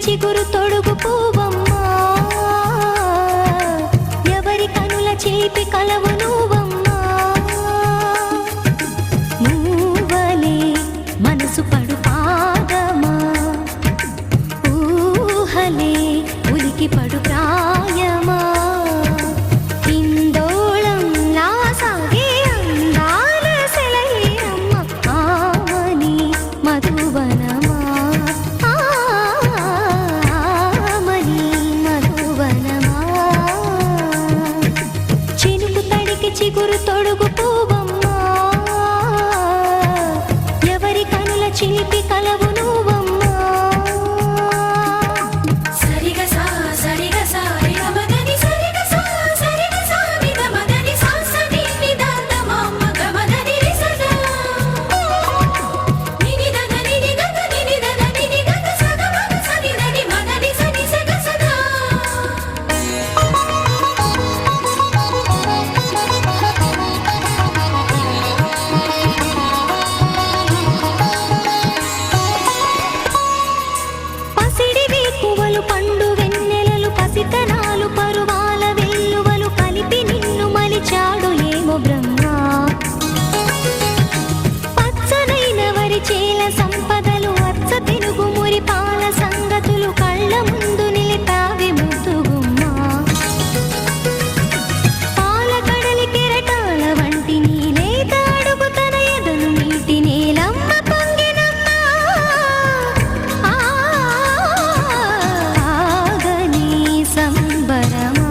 చిగురు తొడుగు పువ్వమ్మా, ఎవరి కనుల చిలిపి కలవు నువ్వమ్మా. నువ్వలే మనసు పడు పాదమా, ఊహలే ఉలికి పడు ప్రాయమా. ఇందోళంలా సాగే అందాల సెలయేరమ్మ, ఆమని మధువనమా, ఆమని మధువనమా. చినుకు తడికి చిగురు తొడుగు పువ్వమ్మా, ఎవరి కనుల చిలిపి కలవు నువ్వమ్మా. పండు వెన్నెలలు పసితనాలు పరువాల వెల్లువలు కలిపి నిన్ను మలిచాడు ఏమో బ్రహ్మ. పచ్చనైన వరి చేల సంపదలు అచ్చ తెలుగు మురి పాల సంగతులు కళ్ళ ముందు నిలిపావి ముద్దుగుమ్మ. పాల కడలి కెరటాల వంటి నీలేత అడుగు తన ఎదను నీటి నేలమ్మ పొంగినమ్మ. సంబరమా,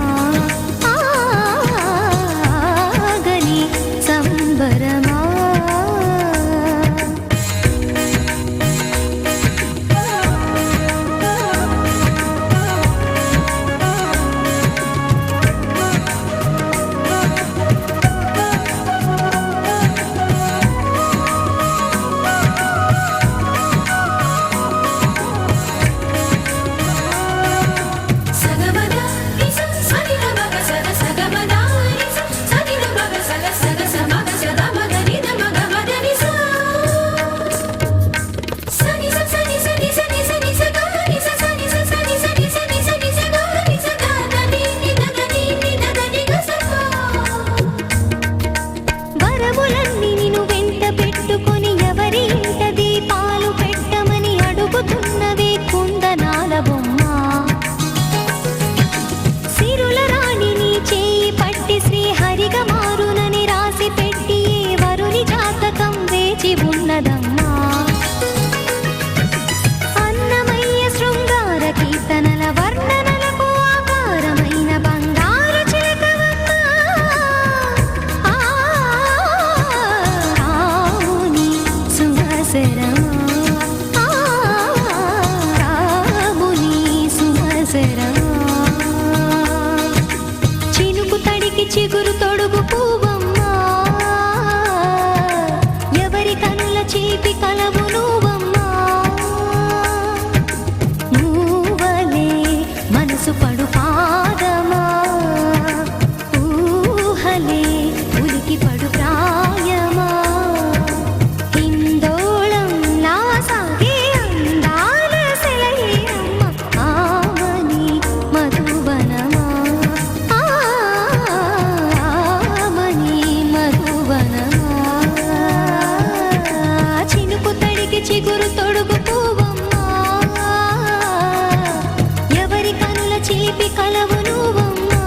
ఆగని సంబరమా. వరములన్నీ నిన్ను వెంట పెట్టుకొని ఎవరి ఇంట దీపాలు పెట్టమని అడుగుతున్నవే కుందనాల బొమ్మ. సిరుల రాణి నీ చేయి పట్టి శ్రీహరిగా మారునని రాసి పెట్టి ఏ వరుని జాతకం వేచి ఉన్నదమ్మా. అన్నమయ్య శృంగార కీర్తనల వర్ణనలకు ఆకారమైన బంగారు చిలకవమ్మా. రాముని సుమసరమా, రాముని సుమసరమా. చినుకు తడికి చిగురు తొడుగు పువ్వమ్మా, ఎవరి కనుల చిలిపి కలవు నువ్వమ్మా. నువ్వలే మనసు పడు పాదమా, ఊహలే ఉలికి పడు ప్రాయమా. ఇందోళంలా సాగే అందాల సెలయేరమ్మ, ఆమని మధువనమా, ఆమని మధువనమా. చినుకు తడికి చిగురు తొడుగు పువ్వమ్మా, ఎవరి కనుల చిలిపి కలవు నువ్వమ్మా.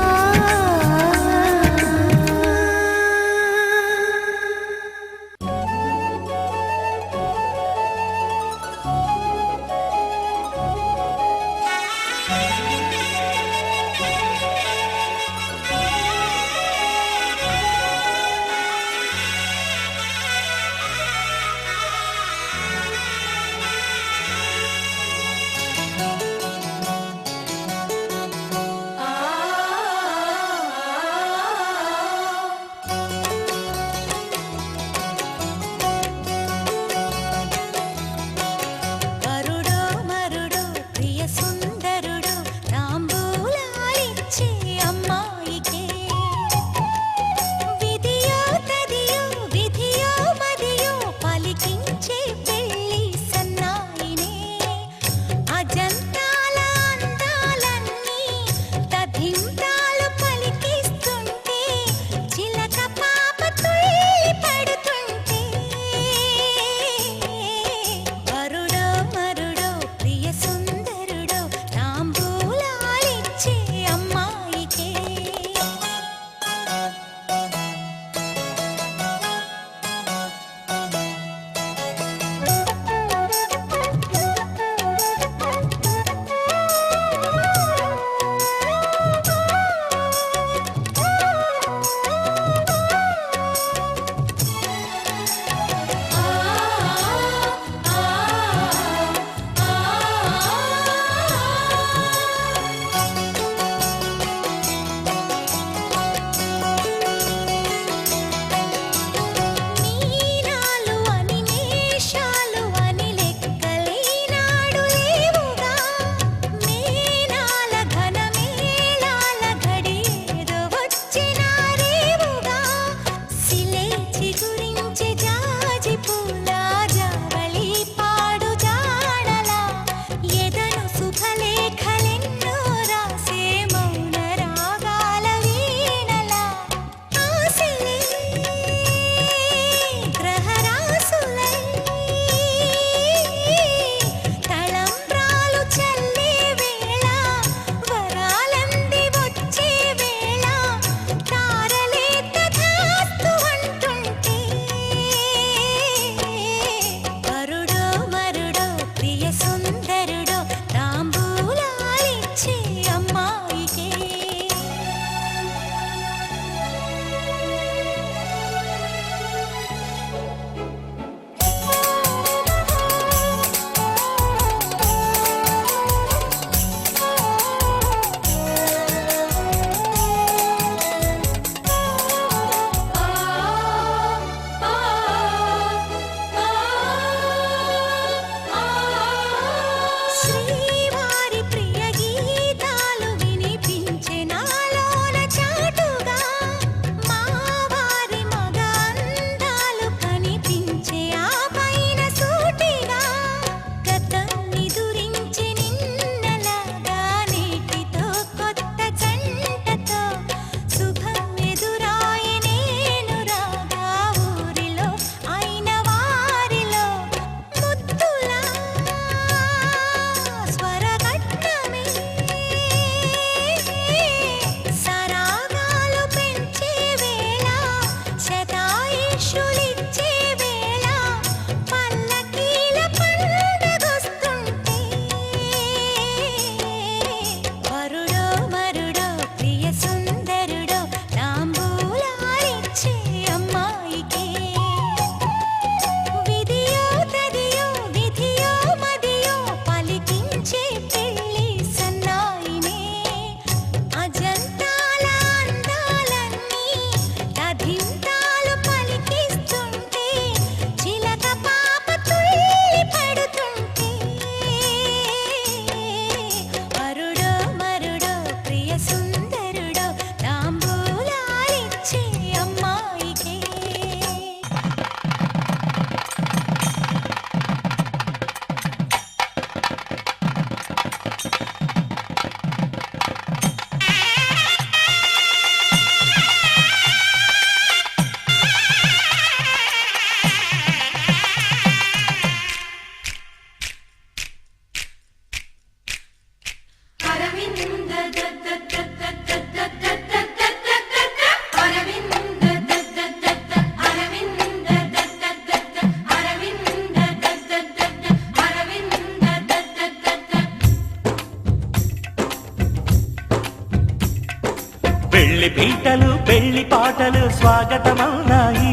పెళ్లి పీటలు పెళ్లి పాటలు స్వాగతమవునాయి,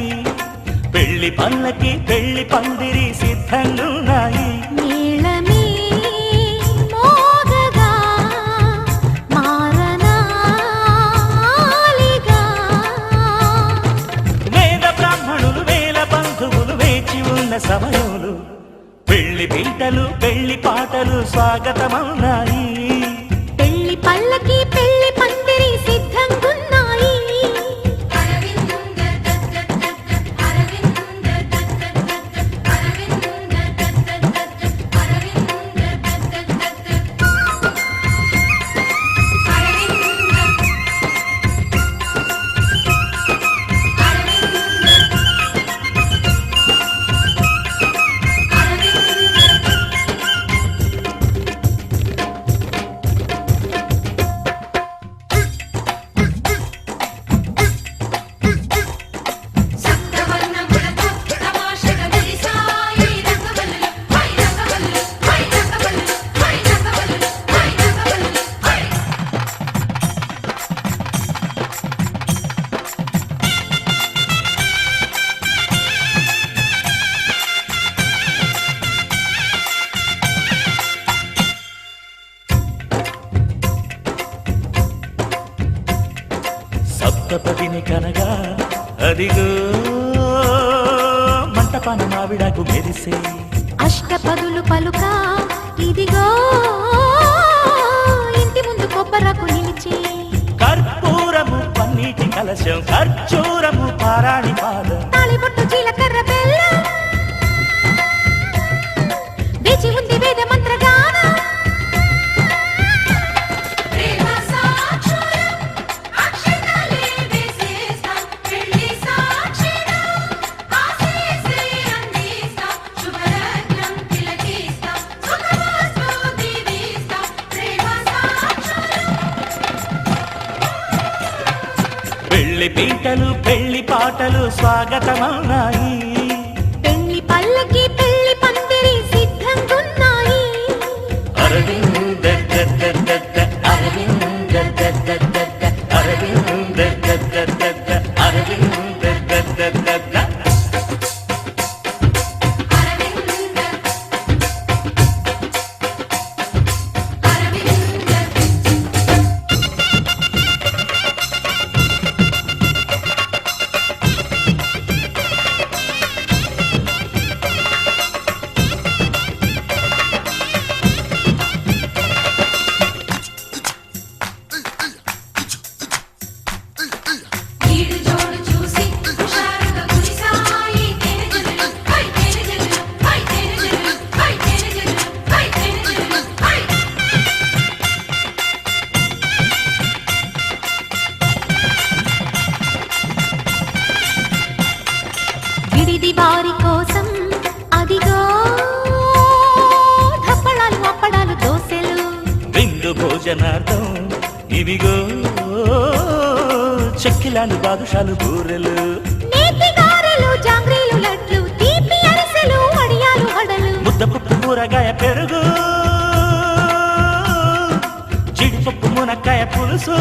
పెళ్లి పల్లకి పెళ్లి పందిరి సిద్ధంగున్నాయి. మేళమే మోగగా మారనాలిగా, వేద బ్రాహ్మణులు వేల బంధువులు వేచి ఉన్న సమయంలో పెళ్లి పీటలు పెళ్లి పాటలు స్వాగతమవునాయి, పెళ్లి పల్లకి పెళ్లి పందిరి సిద్ధంగున్నాయి. సప్తపదిని కనగా అదిగో మంటపాన మావిడకు మెరిసే, అష్టపదులు పలుక ఇదిగో ఇంటి ముందు కొబ్బరకు నిలిచే, కర్పూరము పన్నీటి కలశం ఖర్జూరము పారాణి పాదం, తాళిబొట్టు జీలకర్ర బెల్లం వేచి ఉంది వేద మంత్రగానం. పెళ్లి పీటలు పెళ్లి పాటలు స్వాగతమవునాయి, పెళ్లి పల్లకి పెళ్లి పందిరి సిద్ధంగున్నాయి. అరవింద దద్దద్దద్ద, అరవింద దద్దద్దద్ద, అరవింద దద్దద్దద్ద, అరవింద దద్దద్దద్ద. విడిది వారి కోసం అదిగో ధప్పడాలు అప్పడాలు దోసెలు, విందు భోజనార్థం ఇవిగో చెక్కిలాలు బాదుషాలు బూరెలు, నేతి గారెలు జాంగ్రీలు లడ్లు తీపి అరిసెలు వడియాలు వడలు, ముద్దపప్పు కూరగాయ పెరుగు జీడిపప్పు మునక్కాయ పులుసు.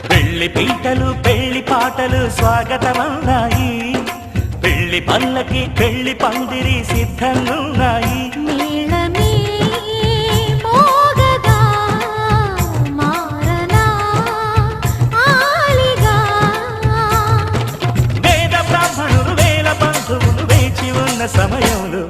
పెళ్లి పీటలు పెళ్లి పాటలు స్వాగతమవునాయి, పెళ్లి పల్లకి పెళ్లి పందిరి సిద్ధంగున్నాయి. మేళమే మోగగా మారనాలిగా, వేద బ్రాహ్మణులు వేల బంధువులు వేచి ఉన్న సమయంలో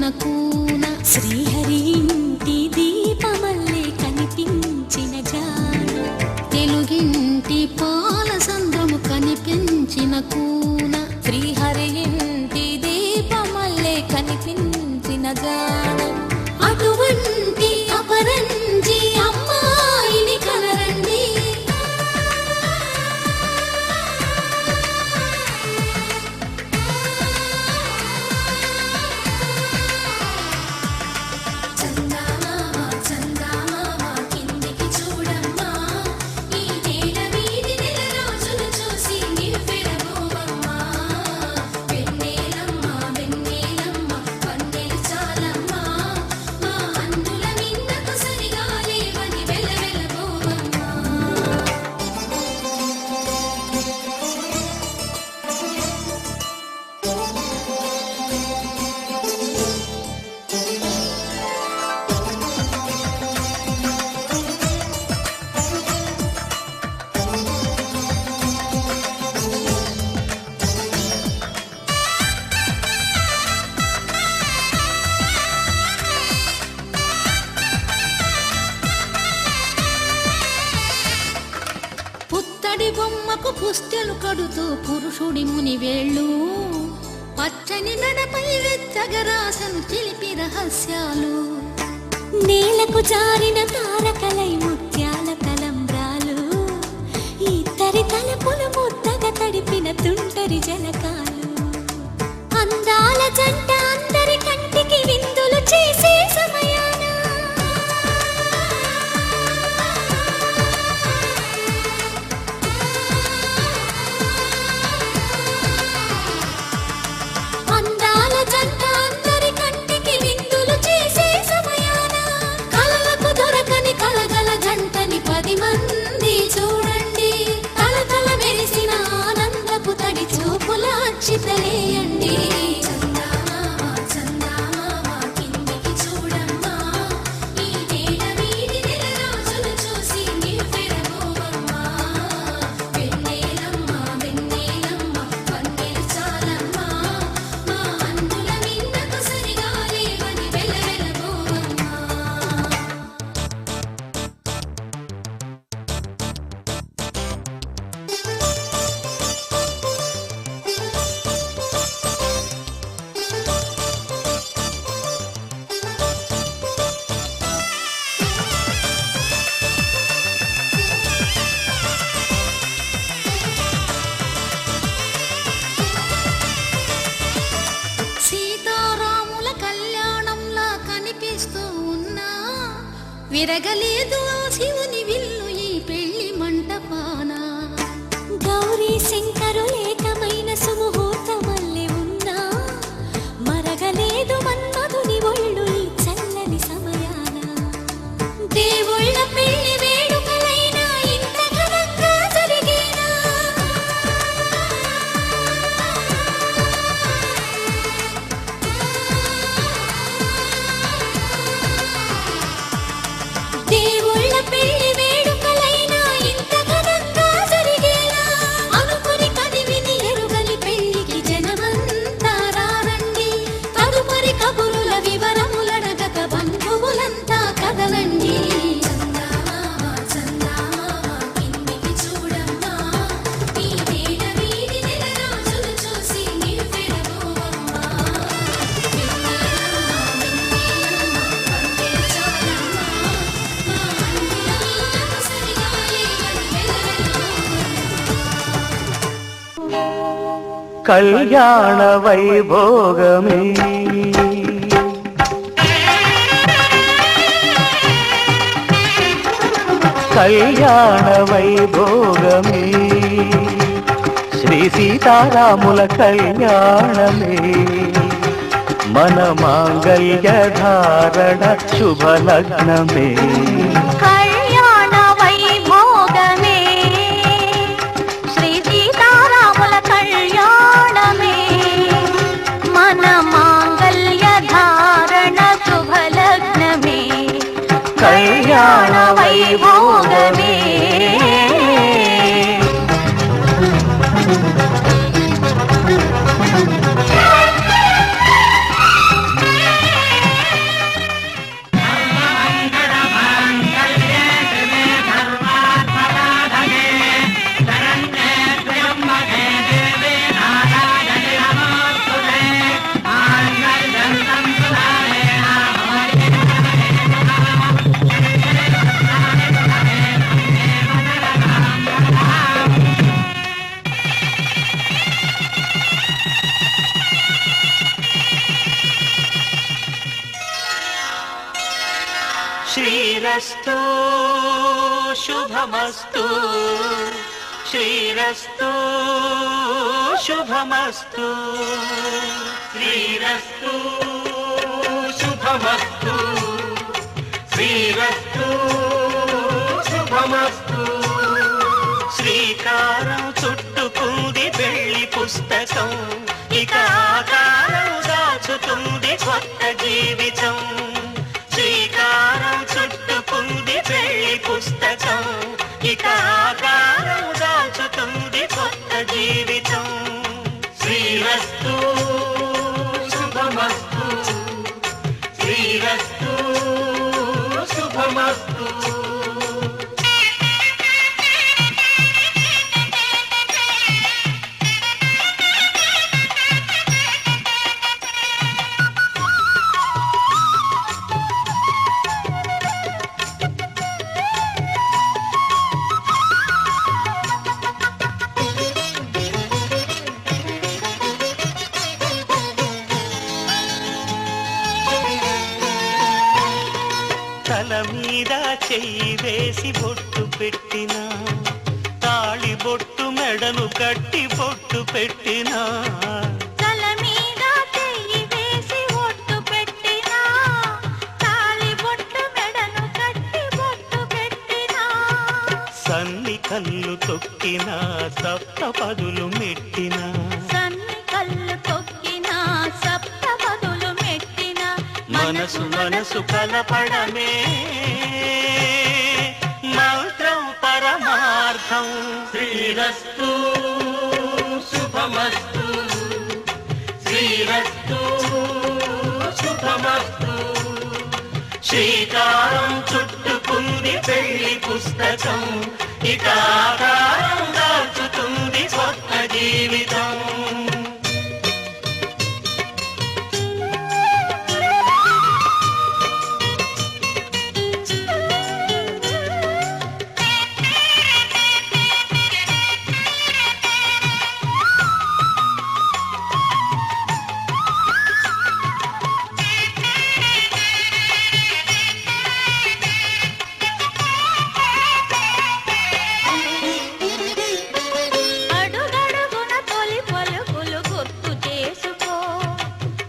కనిపించిన కూన శ్రీహరి ఇంటి దీపమల్లే కనిపించిన జాడ తెలుగింటి పాల సంద్రము కనిపించిన కూన శ్రీహరి ఇంటి దీపమల్లే కనిపించిన జాడ అటువంటి అపరంజి అమ్మాయిని కనరండి పుత్తడి బొమ్మకు పుస్తెలు కడుతూ పురుషుడి ముని వేళ్ళు పచ్చని మెడపై వెచ్చగరాసను చిలిపి రహస్యాలు నేలకు జారిన తారకలై ముత్యాల తలంబ్రాలు ఇద్దరి తలపులు ముద్దగా తడిపిన తుంటరి జలకాలు అందాల జంట అందరి కంటికి విందులు చేసే సమయాన అందాల జంట అందరి కంటికి విందులు చేసే సమయాన కలలకు దొరకని కలగల జంటని 10 మంది చూడండి తలతల మెరిసిన ఆనందపు తడి చూపుల అక్షితలేయండి సీతారాముల కళ్యాణంలా కనిపిస్తూ ఉన్నా విరగలేదు ఆ శివుని విల్లు ఈ పెళ్లి మంటపాన గౌరీ శంకరులేకమైన సుముహూర్తమల్లె ఉన్నా మరగలేదు మన్మధుని ఒళ్ళు ఈ చల్లని సమయాన దేవుళ్ళ పెళ్లి వేడుకలైనా ఇంత ఘనంగా జరిగేనా దేవుళ్ళ పెళ్లి వేడుకలైనా ఇంత ఘనంగా జరిగేనా అనుకుని కదివిని ఎరుగని పెళ్లికి జనమంతా రారండి తదుపరి కబురుల వివరములడగక బంధువులంతా కదలండి కళ్యాణ వైభోగమే కళ్యాణ వైభోగమే శ్రీ సీతారాముల కళ్యాణమే మన మాంగళ్య ధారణ శుభలగ్నమే కళ్యాణ వైభోగమే శ్రీ సీతారాముల కళ్యాణమే మన మాంగళ్య ధారణ శుభలగ్నమే కళ్యాణ వైభోగమే శ్రీరస్తు శుభమస్తు శ్రీరస్తు శుభమస్తు శ్రీరస్తు శుభమస్తు శ్రీరస్తు శుభమస్తు శ్రీకారం చుట్టుకుంది పెళ్లి పుస్తకం ఇక ఆకారం దాచుతుంది కొత్త జీవితం శ్రీకారం చుట్టుకుంది పెళ్లి పుస్తకం ఇక ఆకారం దాచుతుంది కొత్త జీవితం శ్రీరస్తు శుభమస్తు శ్రీరస్తు శుభమస్తు తల మీద చెయ్యి వేసి బొట్టు పెట్టినా తాళి బొట్టు మెడను కట్టి బొట్టు పెట్టినా తల మీద చెయ్యి వేసి ఒట్టు పెట్టినా తాళి బొట్టు మెడను కట్టి బొట్టు పెట్టినా సన్ని కళ్ళు తొక్కినా సప్త పదులు మెట్టినా సన్ని కళ్ళు తొక్కినా సప్త పదులు మెట్టినా మనసు మనసు కలపడమే మంత్రం పరమార్థం శ్రీరస్తు శుభమస్తు శ్రీరస్తు శుభమస్తు శ్రీకారం చుట్టుకుంది పెళ్లి పుస్తకం ఇక ఆకారం దాచుతుంది కొత్త జీవితం అడుగడుగున తొలి పలుకులు గుర్తు చేసుకో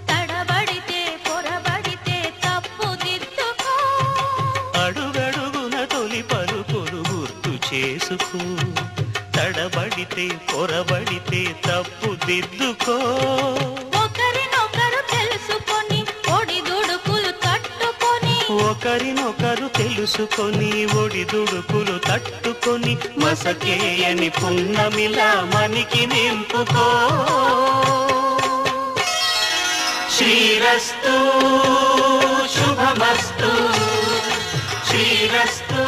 తడబడితే పొరబడితే తప్పు దిద్దుకో అడుగడుగున తొలి పలుకులు గుర్తు చేసుకో తడబడితే పొరబడితే తప్పు దిద్దుకో ఒకరినొకరు తెలుసుకొని ఒడిదుడుకులు తట్టుకొని ఒకరినొకరు తెలుసుకొని ఒడిదుడుకులు తట్టుకొని మసకేయని పున్నమిలా మనికి నింపుకో శ్రీరస్తు శుభమస్తు శ్రీరస్తు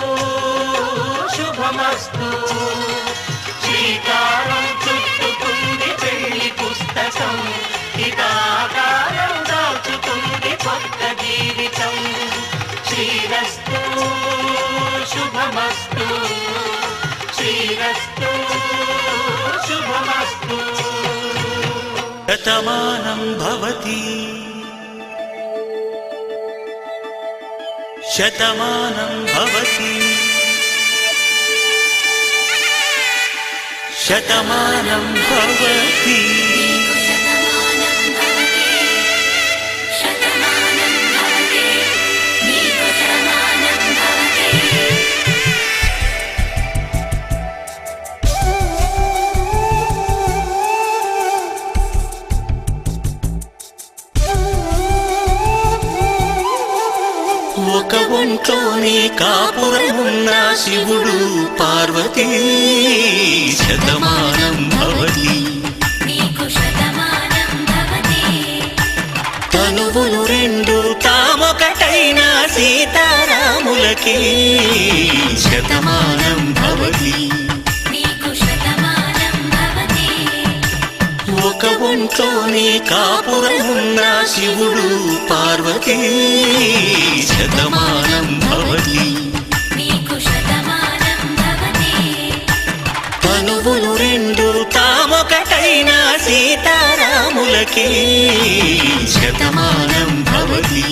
శుభమస్తు శ్రీకారం చుట్టుకుంది పెళ్లి పుస్తకం ఇక ఆకారం దాచుతుంది కొత్త జీవితం శ్రీరస్తు శుభమస్తు శ్రీరస్తు శుభమస్తు శతమానం భవతి శతమానం భవతి శతమానం భవతి ఒక ఒంట్లోనే కాపురమున్న శివుడు పార్వతీ శతమానం భవతి తనువులు రెండు తామొకటైన సీతారాములకి శతమానం భవతి ఒక ఒంట్లోనే కాపురమున్న శివుడు పార్వతీ శతమానం భవతి తనువులు రెండు తామొకటైన సీతారాములకి శతమానం భవతి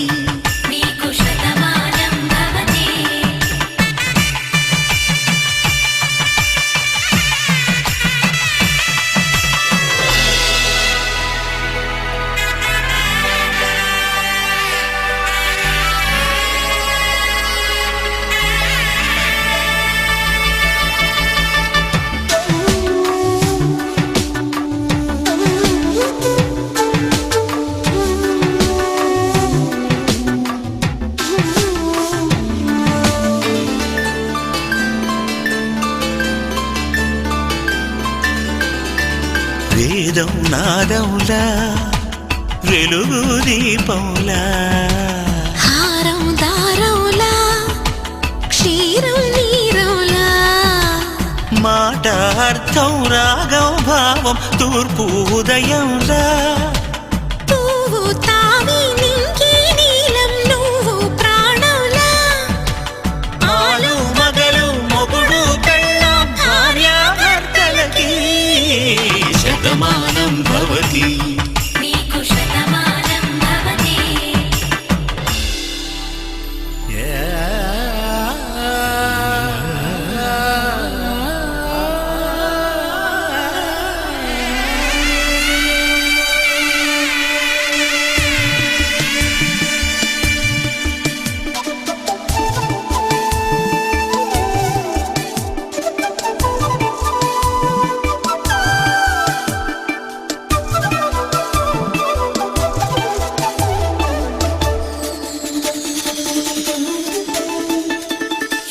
నాదంలా వెలుగు దీపంలా హారం దారంలా క్షీరం నీరంలా మాట అర్థం రాగం భావం తూర్పు ఉదయంలా పువ్వు తావి నింగి నీలం నువ్వు ప్రాణంలా ఆలు మగలు మొగుడు పెళ్ళాం భార్యాభర్తలకి శతమానం భవతి నీకు శతమానం భవతి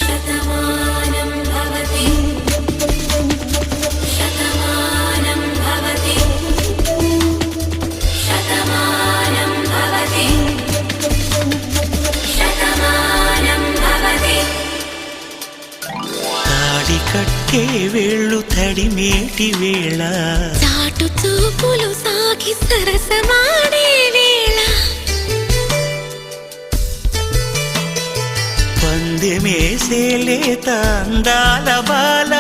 శతమానం భవతి శతమానం భవతి శతమానం భవతి శతమానం భవతి తాడి కట్టే వేళ్ళు తడిమేటి వేళ చాటు చూపులు సాగి సరసమాడే వేళ పందెమేసేలేత అందాల బాల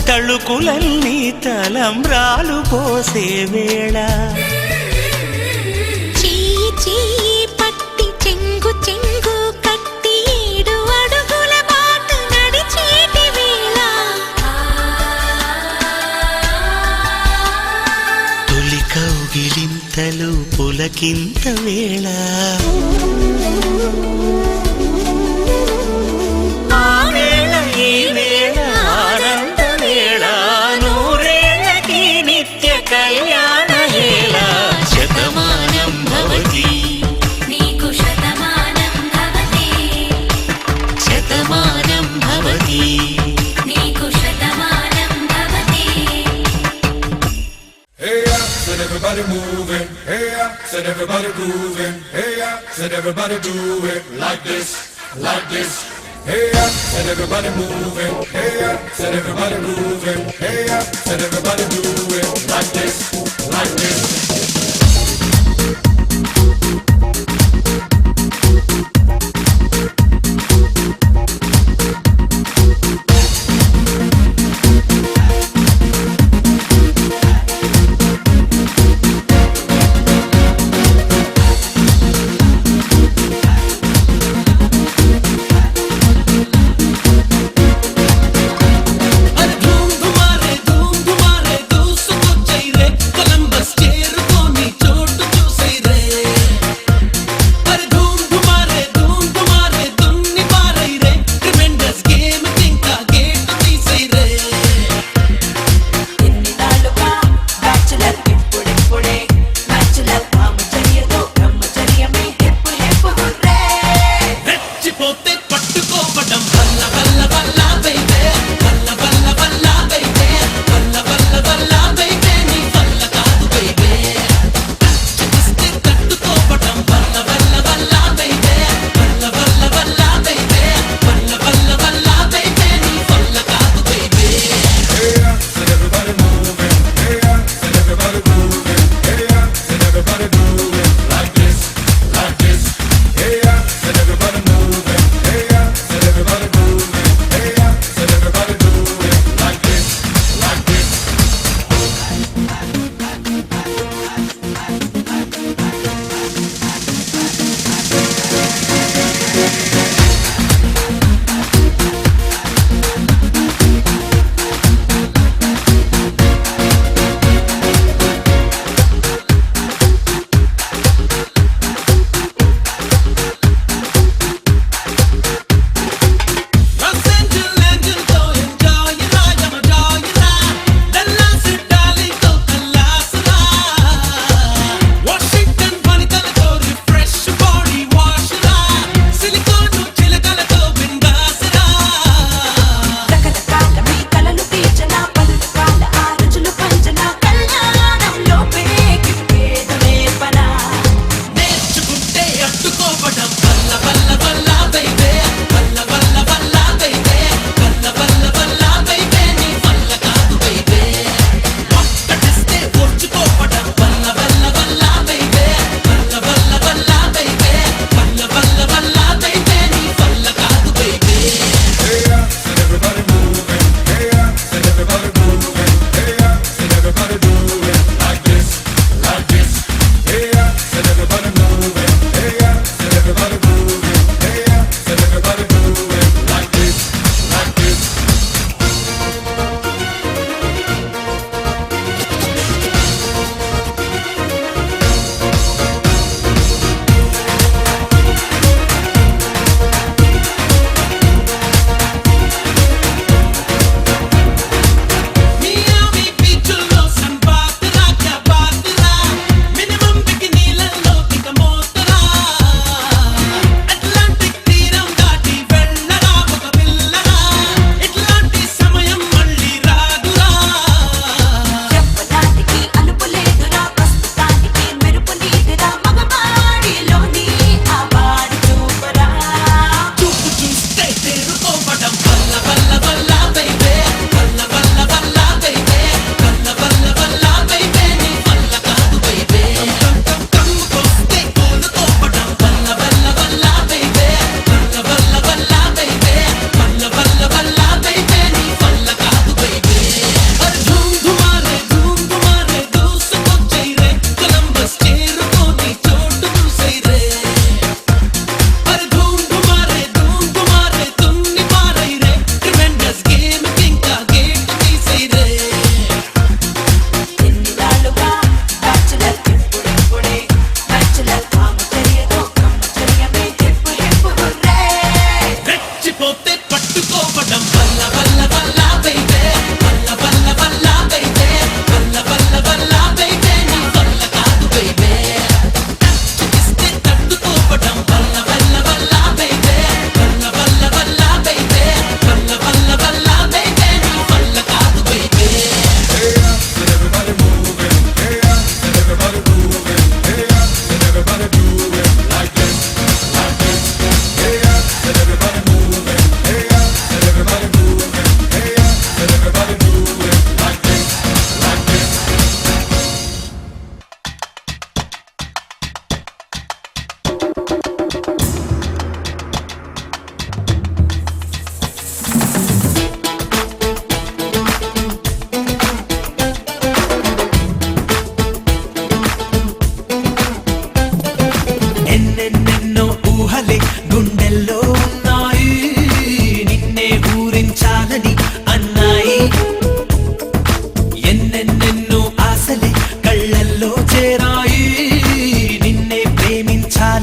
తళుకులన్నీ తలంబ్రాలు పోసే వేళ చెయ్యి చెయ్యి పట్టి చెంగు చెంగు కట్టి 7 అడుగుల బాట నడిచేటి వేళ తొలి కౌగిలింతలు పులకింత వేళ ఆ వేళ ఈ వేళ ఆనంద వేళ నూరేళ్ళకి నిత్య కళ్యాణ వేళ శతమానం భవతి నీకు శతమానం భవతి శతమానం భవతి నీకు Shatamanam Bhavati Hey ya, said everybody moving. Hey ya, said everybody grooving. Hey ya, said everybody do it like this, like this. Hey ya, said everybody moving. Hey ya, said everybody grooving. Hey ya, said everybody do it like this, like this. धूम धुमारे दूस को चाहिए Columbus chair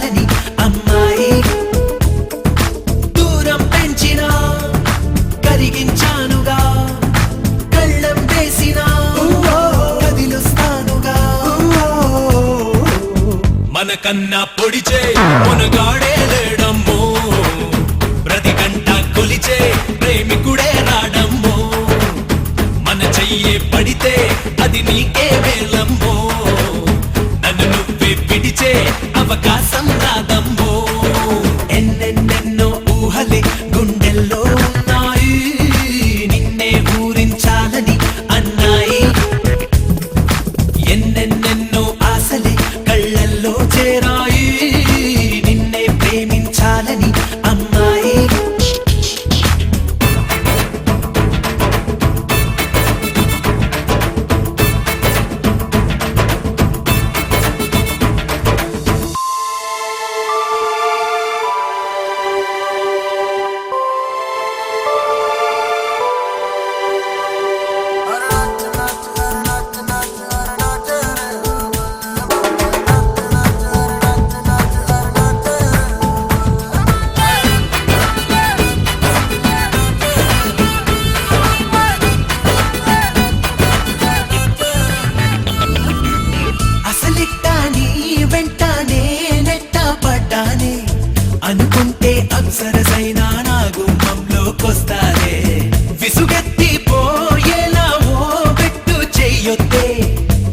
ప్రేమించాలని అమ్మాయి దూరం పెంచినా కరిగించానుగా కళ్ళం వేసినా కదిలుస్తానుగా మనకన్నా పొడిచే మునగాడే లేడమ్మో ప్రతి గంట కొలిచే ప్రేమికుడే రాడమ్మో మన చెయ్యే పడితే అది నీకే వేలమ్మో నన్ను నువ్వే పిడిచే అవకాశం రాదమ్మో ఎన్నెన్నెన్నో ఊహలే గుండెల్లో ఉన్నాయి నిన్నే ఊరించాలని అన్నాయి ఎన్నెన్నెన్నో ఆశలే కళ్ళల్లో చేరాయి నిన్నే ప్రేమించాలని అమ్మాయి అసలిట్టాని వెంటానే నెట్ట పడ్డానే అనుకుంటే అప్సరసైనా నా గుమ్మంలోకొస్తానే విసుగెత్తి పోయేలా ఓ పెట్టు చెయ్యొద్దే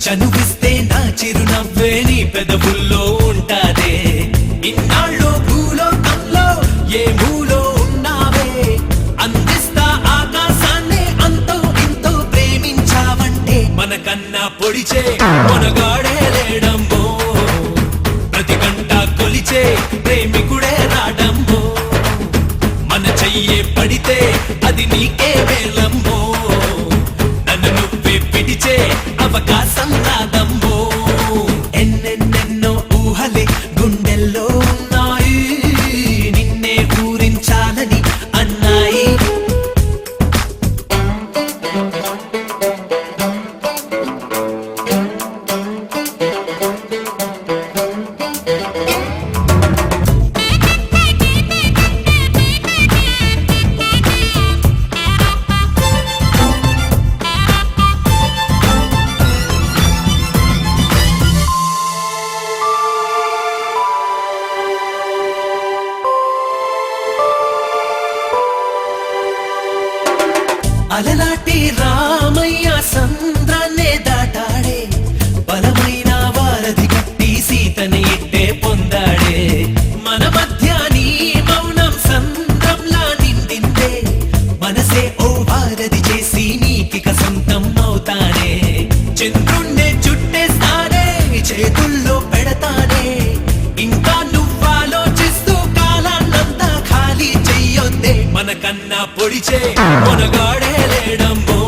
చనువిస్తే నా చిరునవ్వే నీ పెదవుల్లో ఉంటాదే ఇన్నాళ్ళు భూలోకంలో ఏ మూలో ఉన్నావే అందిస్తా ఆకాశాన్ని అంతో ఇంతో ప్రేమించావంటే మనకన్నా పొడిచే మనగాడే లేడమ్మో ప్రతి గంట కొలిచే ప్రేమికుడే రాడమ్మో మన చెయ్యే పడితే అది నీకే వేలమ్మో నన్ను నువ్వే పిడిచే అవకాశం రాదమ్మో ఎన్నెన్నెన్నో ఊహలే గుండెల్లో ఉన్నాయి నిన్నే ఊరించాలని అన్నాయి అలనాటి రామయ్య సంద్రాన్నే దాటాడే బలమైన వారధి కట్టి సీతని ఇట్టే పొందాడే మన మధ్య నీ మౌనం సంద్రంలా నిండిందే మనసే ఓ వారధి చేసి నీకిక సొంతం అవుతానే చంద్రుణ్ణే చుట్టేస్తానే చేతుల్లో పెడతానే ఇంకా నువ్వాలోచిస్తూ కాలాన్నంతా ఖాళీ చెయ్యొద్దే మనకన్నా పొడిచే మనగాడే లేడమ్మో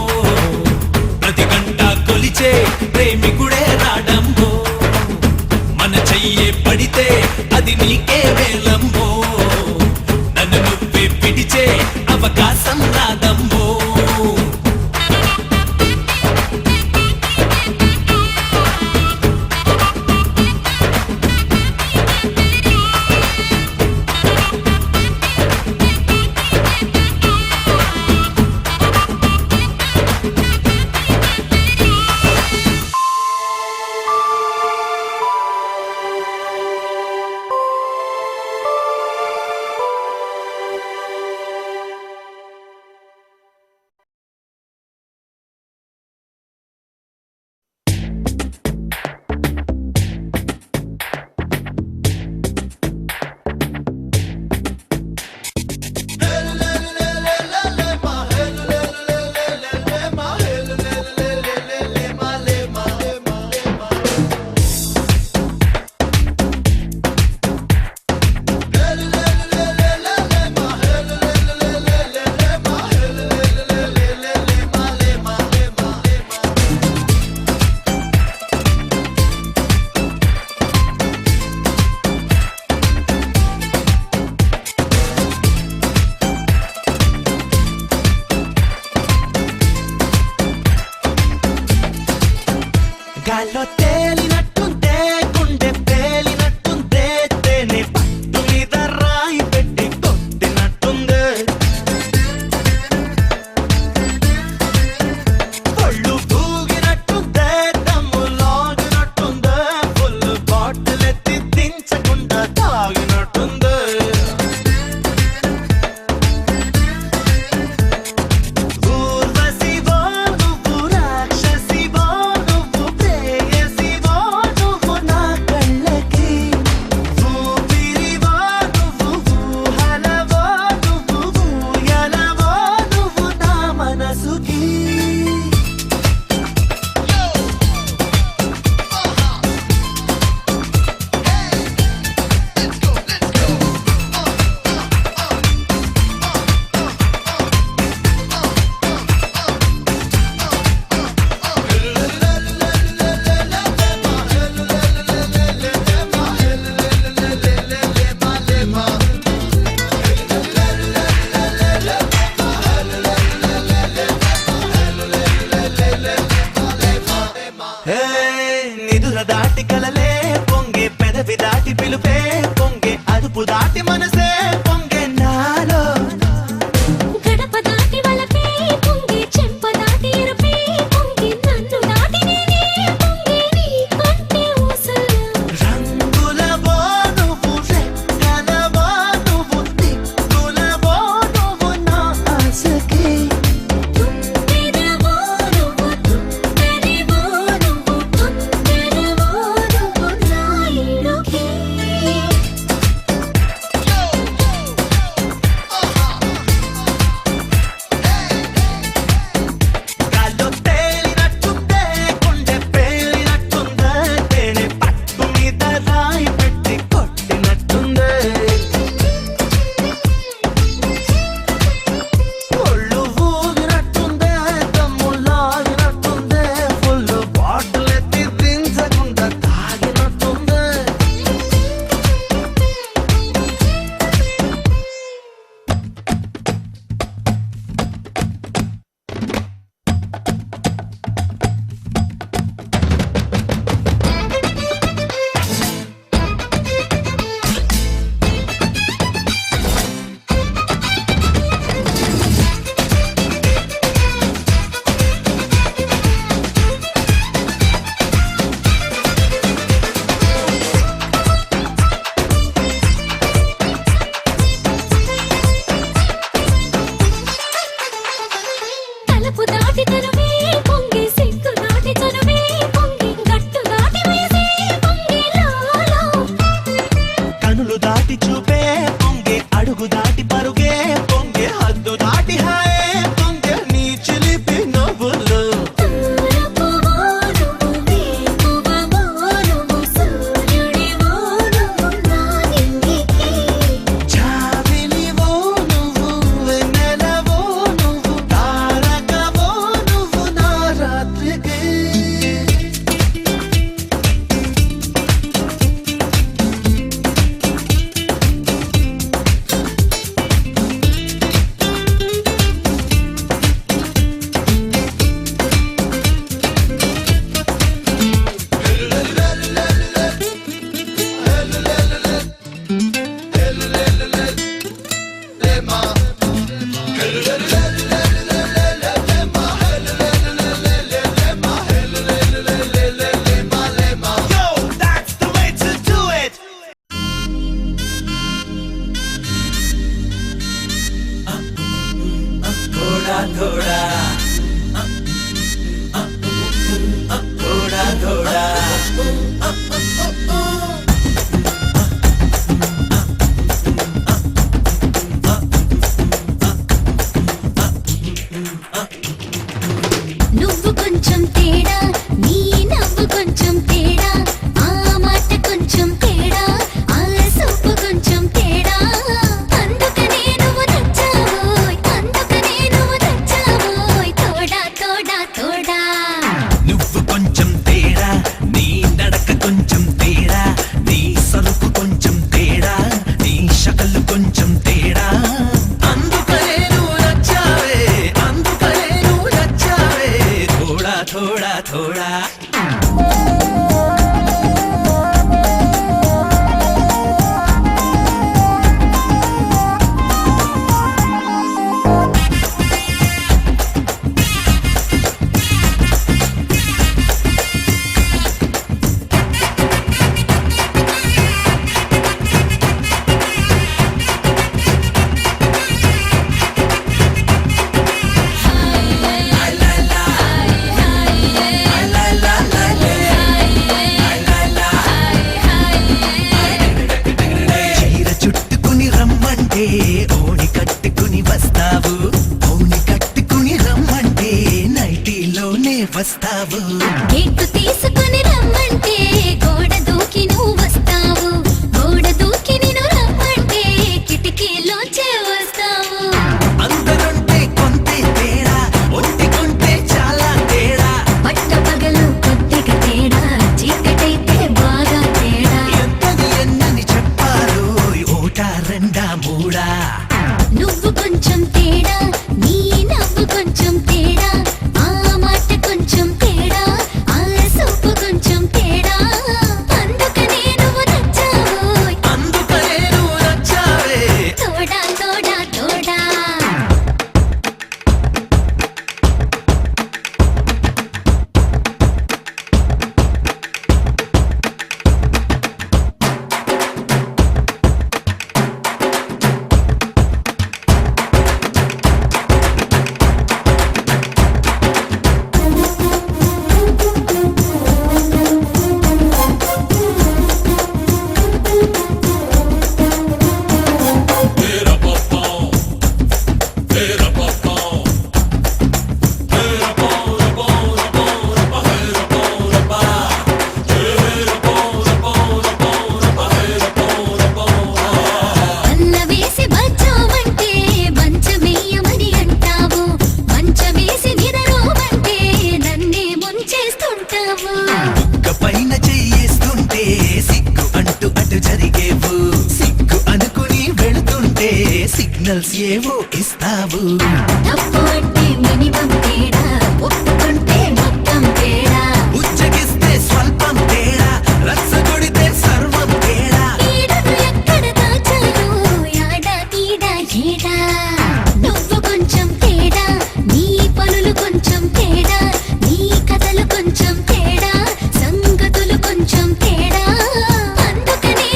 ప్రతి గంట కొలిచే ప్రేమికుడే రాడమ్మో మన చెయ్యే పడితే అది నీకే వేలమ్మో నన్ను నువ్వే పిడిచే అవకాశం రాదమ్మో దాటి చూపే పొంగే అడుగు దాటి పరుగే పొంగే హద్దు దాటి హాయే పొంగే నీ చిలిపి నవ్వులు తూర్పువో నువ్వు వేకువవో నువ్వు సూర్యుడివో నువ్వు నా ఇంటికి చావిలివో నువ్వు వెన్నెలవో నువ్వు తారకవో నువ్వు నా రాత్రికి Yo, that's the way to do it. थोड़ा थोड़ा थोड़ा थोड़ा నువ్వు కొంచెం తేడా నీ నవ్వు కొంచెం తేడా ఆ మాట కొంచెం తేడా ఆ సూపు కొంచెం తేడా అందుకనే నువ్వు నచ్చావోయ్ అందుకనే నువ్వు నచ్చావోయ్ తోడా తోడా తోడా నువ్వు కొంచెం తేడా నీ నడక కొంచెం తేడా నీ సరుకు కొంచెం తేడా నీ షకలు కొంచెం తేడా అందుకనే నువ్వు నచ్చావే అందుకనే నువ్వు నచ్చావే थोड़ा थोड़ा थोड़ा చీర చుట్టుకుని రమ్మంటే ఓణి కట్టుకుని వస్తావు ఓణి కట్టుకుని రమ్మంటే నైటీలోనే వస్తావు గేటు తీసుకొని రమ్మంటే గోడ దూకి నువ్వు వస్తావు గోడ దూకి నిన్ను రమ్మంటే కిటికీలోంచే వస్తావు అందరుంటే కొంతే తేడా ఒంటికుంటే చాలా తేడా పట్ట పగలు కొద్దిగా తేడా చీకటైతే బాగా తేడా ఎంతది ఎన్నని చెప్పారు ఓటా రెండా మూడా నువ్వు కొంచెం తేడా నీ నవ్వు కొంచెం తేడా ఆ మాట కొంచెం తేడా ఆ సూపు కొంచెం తేడా అందుకనే నువ్వు నచ్చావోయ్ అందుకనే నువ్వు నచ్చావే తోడా తోడా తోడా అల్ల వేసి బచ్చామంటే మంచమేయమని అంటావు మంచమేసి నిదరోమంటే నన్నే ముంచేస్తుంటావు బుక్క పైన చెయ్యేస్తుంటే సిగ్గు అంటూ అటు జరిగేవు సిగ్గు అనుకుని వెళుతుంటే సిగ్నల్స్ ఏవో ఇస్తావు తప్పు అంటే మినిమం తేడా ఒప్పుకుంటే మొత్తం తేడా ఉచ్చగిస్తే స్వల్పం తేడా రచ్చగొడితే సర్వం తేడా ఈడను ఎక్కడ దాచాలో యాడా తీడా ఏడా నువ్వు కొంచెం తేడా నీ పనులు కొంచెం తేడా నీ కథలు కొంచెం తేడా సంగతులు కొంచెం తేడా అందుకనే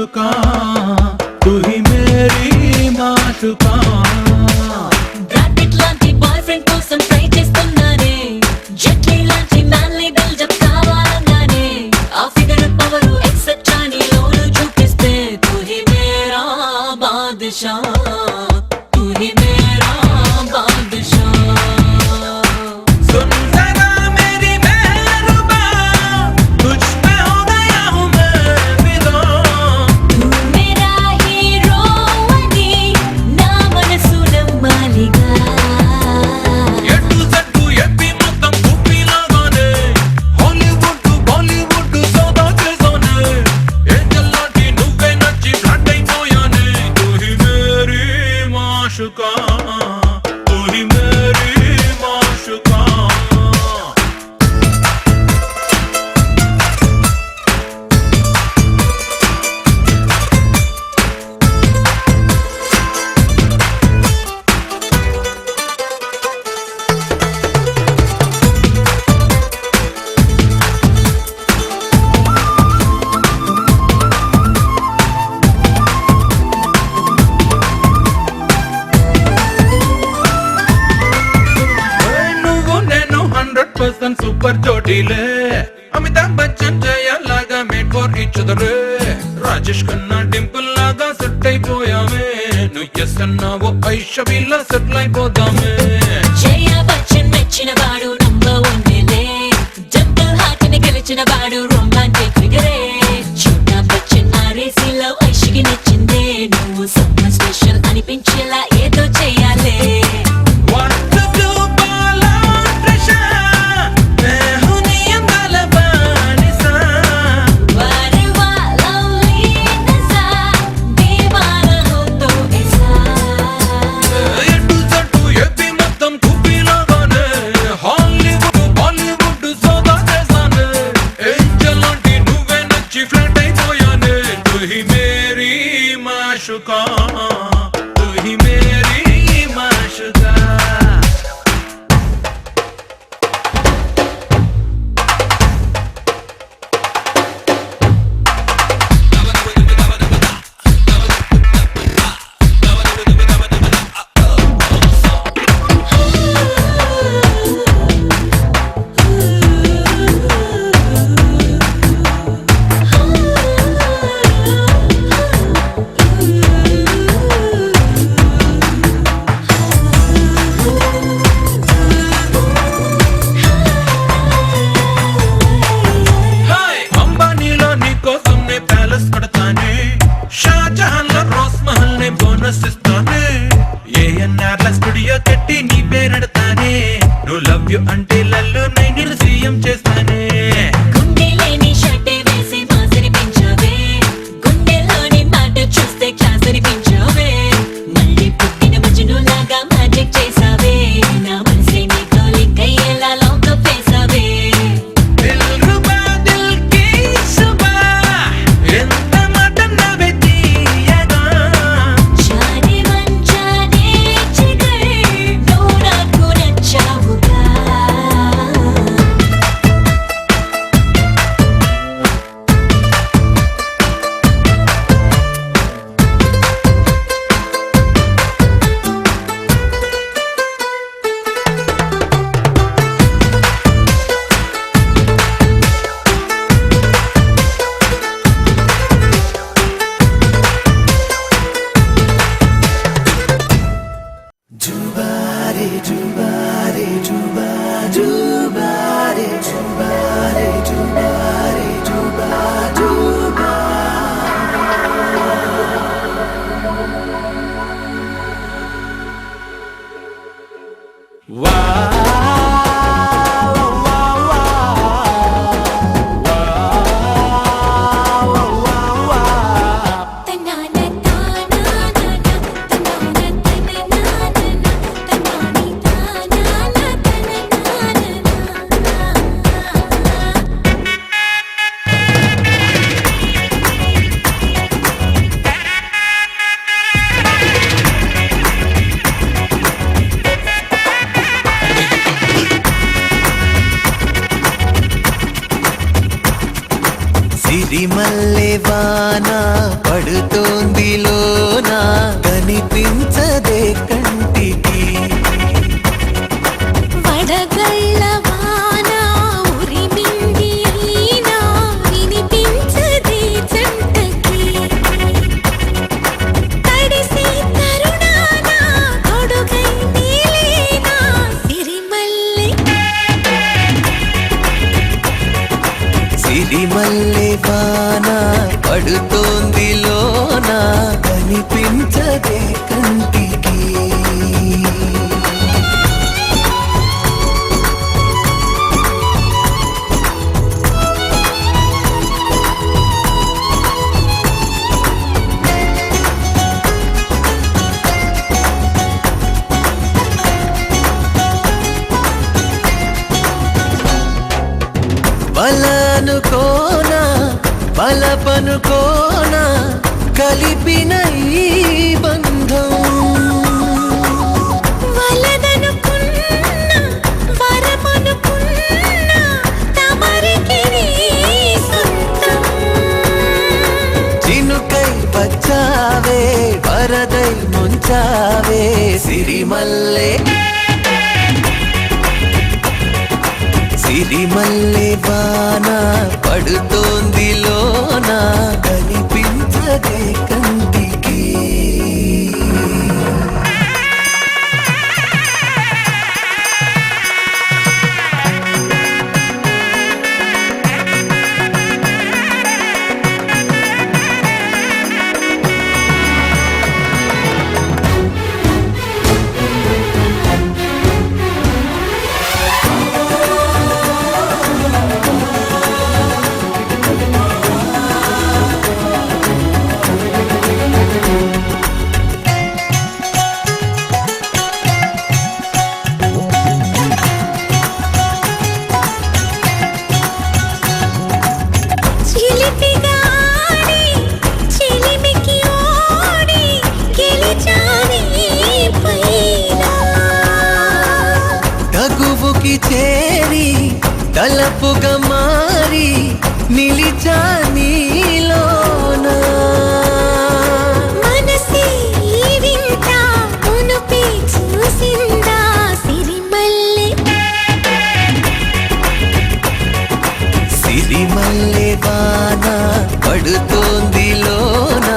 माशुका तू ही मेरी माशुका బ్రాకెట్ లాంటి బాయ్ ఫ్రెండ్ కోసం ట్రై చేస్తున్నానే జెట్లీ లాంటి మ్యాన్లీ బిల్డప్ కావాలన్నానే ఆ ఫిగర్ పవర్ ఎక్సెట్రా నీలోను చూపిస్తే తూ హీ మేరా బాద్షా తూ హీ మేరా బాద్షా सुन जरा मेरी मेहरुबा तुझ पे हो गया हूँ मैं फिदा तू मेरा हीरो అని నా మనసు నమ్మాలిగా ఎటు జట్టు ఎప్పి మొత్తం కుప్పిలాగానే హాలీవుడ్ బాలీవుడ్ సోదా చేసానే ఏంజల్ లాంటి నువ్వే నచ్చి ఫ్లాట్ అయిపోయానే తూ హీ మేరీ మాషుకా తూ హీ మేరీ మాషుకా నువ్వు నేను 100% సూపర్ జోడీలే అమితాబ్ బచ్చన్ జయ లాగా made for each other Rajesh Khanna Dimple లాగా సెట్ అయిపోయామే నువ్వు ఎస్ అన్నావో ఐషవిలా సెటిల్ అయిపోదామే జయ బచ్చన్ మెచ్చిన వాడు నంబర్ వన్ లే జంబల్ హార్ట్ ని గెలిచిన వాడు రొమాంటిక్ ఫిగరే చోటా బచ్చన్ ఆరేసిలో ఐషికి నచ్చిందే నువ్వు సమ్మర్ స్పెషల్ అనిపించేలా ఏదో చేయాలి What to do, Bala Trisha? मैं हूँ नियम वाला बानिसा वारेवा लवली नसा दीवाना हो तो ऐसा ఎటు జట్టు ఎప్పి మొత్తం కుప్పిలాగానే హాలీవుడ్ బాలీవుడ్ సోదా చేసానే ఏంజల్ లాంటి నువ్వే నచ్చి ఫ్లాట్ అయిపోయానే తూ హీ మేరీ మాషుకా తూ హీ మేరీ మాషుకా హాయ్ అంబానీలో నీకోసం నే ప్యాలెస్ కడతానే షాజహాన్ లో రోజ్ మహల్ నే బోనస్ ఇస్తానే ఏఎన్ఆర్ ల స్టూడియో కట్టి నీ పేరెడతానే నువ్వు లవ్ యు అంటే లల్లు నైన్ సీఎం చేస్తానే గుండెలేని షర్టే వేసి మాసరి పెంచవే గుండెలోని మాట చూస్తే క్లాస్ అనిపించవే మళ్ళీ పుట్టిన మజ్ను లాగా మ్యాజిక్ చేసావే నా మనసే నీతో లింక్ అయ్యేలా లాకప్ వేసావే దిల్ రుబా దిల్ కి సుబా ఎంత మాట నవ్వే తీయగా జానే కనిపించదే కంటికి. బలనుకోనా బలపనుకోనా కలిపిన ఈ బంధం. వలదనుకున్నా వరమనుకున్నా తమరికి నీ సొంతం. చినుకై వచ్చావే వరదై ముంచావే సిరిమల్లె సిరిమల్లె వాన పడుతోంది లోన కనిపించదే కంటికి. చిలిపిగా ఆడి చిలిమికి ఓడి గెలిచాని పైన. తగువుకి చేరి తలపుగా మారి నిలిచా నీలోన. మనసే ఈ వింత మునుపి చూసిందా సిరిమల్లె. సిరిమల్లె వాన పడుతోంది లోన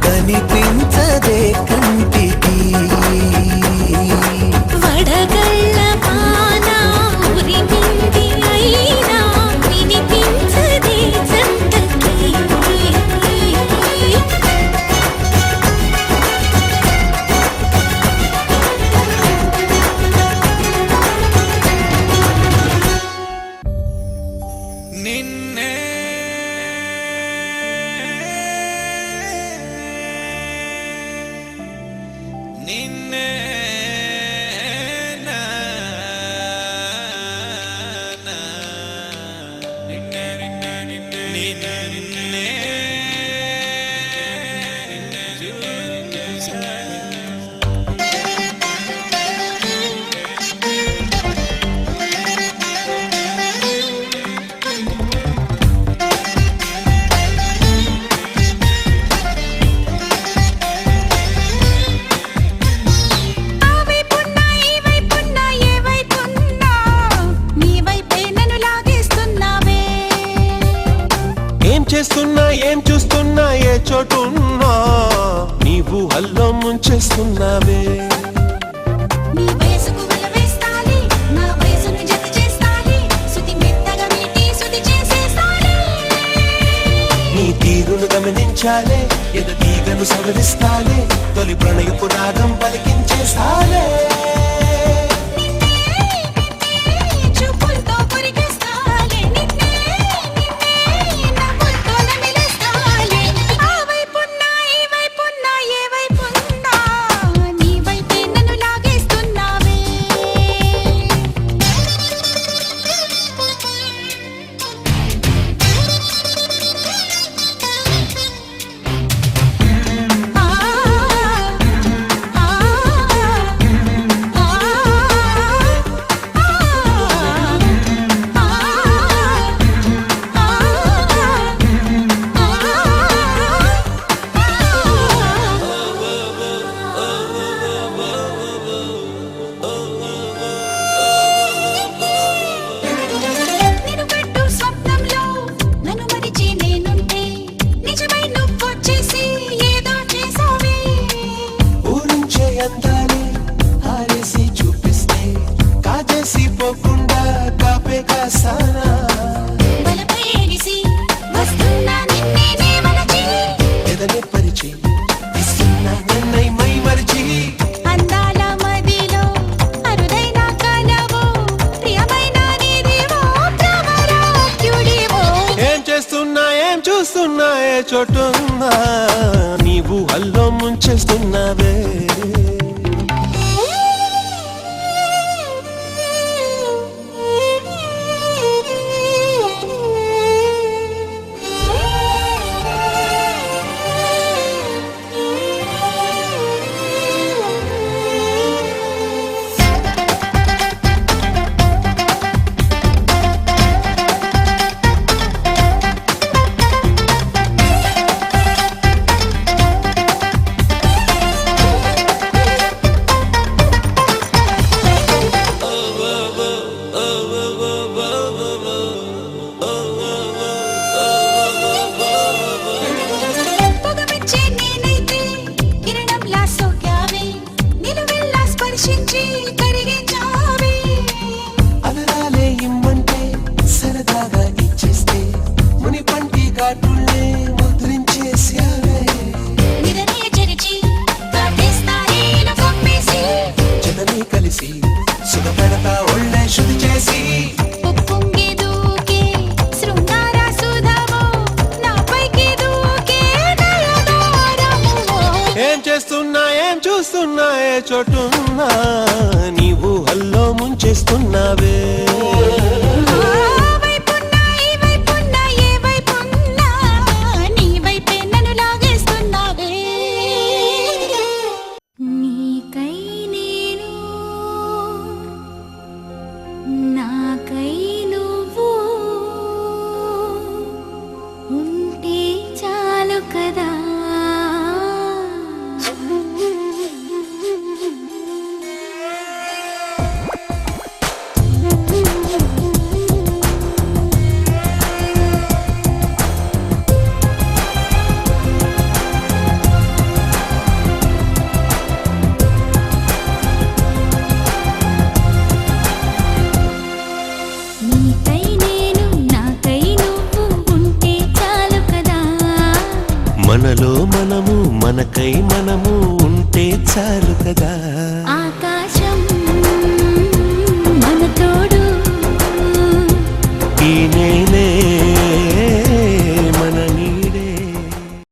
కనిపించదే కంటికి. వడగళ్ళ వాన ఉరిమింది అయినా వినిపించదే జంటకి. నిన్నే నిన్నే నా నా నిన్నే నిన్నే నిన్నే నిన్నే నిన్నే ఆ వైపున్నా ఈ వైపున్నా ఏ వైపున్నా నీ వైపే నన్ను లాగేస్తున్నావే. ఏం చేస్తున్నా ఏం చూస్తున్నా ఏ చోటున్నా నీవు హల్లో ముంచేస్తున్నావే. నీ వయసుకు వెలవేస్తాలి నా వయసును జత చేస్తాలి సుతి మెత్తగా మీటి సుతి చేసేస్తాలి. నీ తీరును గమనించాలే ఎద తీగను సవరిస్తాలే తొలి ప్రణయపు రాగం పలికించేస్తాలే. చూపులతో కొరికేస్తాలి నిన్నే నిన్నే నవ్వులతో నమిలేస్తాలి. ఆ వైపున్నా ఈ వైపున్నా ఏ వైపున్నా నీ వైపే నన్ను లాగేస్తున్నావే. ఆ ఆ పొగమిచ్చే నేనైతే కిరణంలా సోకావే నిలువెల్లా స్పర్శించి కరిగించావే అదరాలే ఇమ్మంటే సరదాగా ఇచ్చేస్తే ముని పంటి ఘాటుల్నే ముద్రించేసావే నిరనే చెరిచి కాటేస్తానే కొమ్మేసి జనని కలిసి సుఖపెడతా ఒళ్ళే శుద్ధి చేసి ఉప్పొంగే దూకే శృంగార సుధావో నాపైకి దూకే నయనారమో ఏం చేస్తున్నా ఏం చూస్తున్నా ఏ చోటున్నా నీవు హల్లో ముంచేస్తున్నావే వైపున్నా ఈ వైపున్నా ఏ వైపున్నా నీ వైపే నన్ను లాగేస్తున్నావే నీకై నేను నాకై నువ్వు ఉంటే చాలు కదా నీకై నేను నాకై నువ్వు ఉంటే చాలు కదా మనలో మనము మనకై మనము ఉంటే చాలు కదా